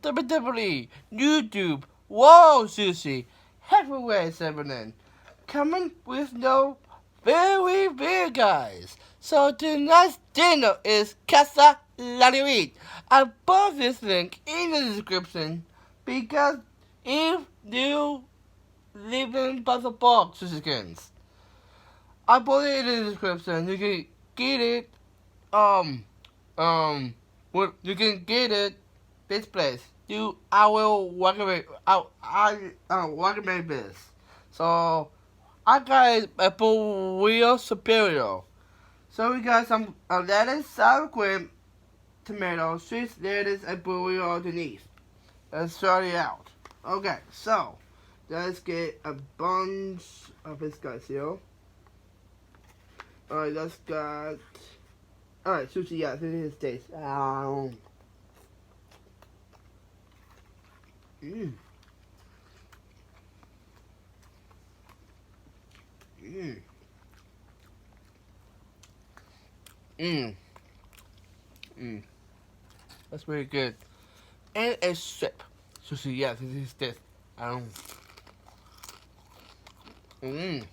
Hello, WWE, YouTube, Whoa Sushi, Heavyweight 7 coming with no very big guys. So tonight's dinner is Casa Laririt. I'll put this link in the description because if you live in Puzzle Box Sushi Skins, I put it in the description. You can get it, you can get it this place. I will recommend this. So I got a burrito superior. So we got some lettuce, sour cream, tomato, sweet lettuce, and burrito underneath. Let's start it out. Okay, so let's get a bunch of this guys here. Alright, let's got. Alright, sushi, yeah, this is taste. Mmm. Mmm. Mmm. Mmm. That's very good. And a sip. Sushi, yeah, this is this. Mmm. Mmm.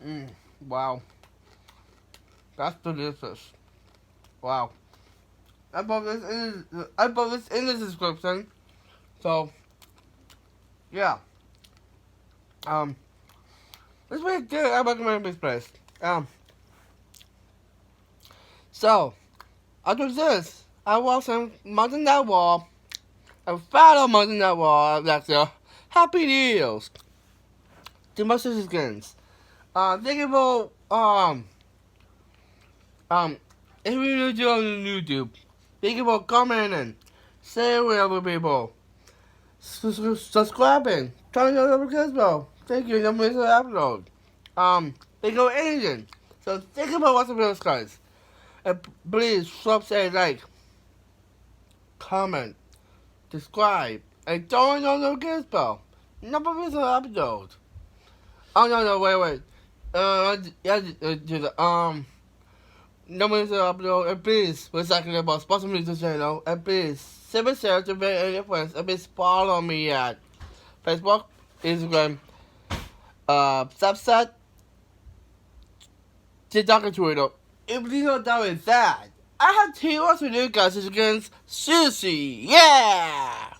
Mmm. Wow. That's delicious. Wow. I put this in the description. So yeah. It's very good. I recommend this place. So after this, I watched some Mountain That Wall. I follow Mountain That Wall. That's Happy Deals. To my sister skins. Thank you for if you're new to on YouTube, thank you for commenting, sharing with other people, subscribing, turning on the notifications bell. Thank you, don't miss an upload. Thank you for anything. So thank you for watching videos, guys. And please subscribe, like, comment, subscribe, and turn on the notifications bell. Never miss an upload. Oh no, wait. No one to upload, and please, we're talking about sponsor music channel, and please, send a share to your friends, and please follow me at Facebook, Instagram, Snapchat, TikTok, and Twitter. If you don't know that, I have 2 hours with you guys against Sushi, yeah!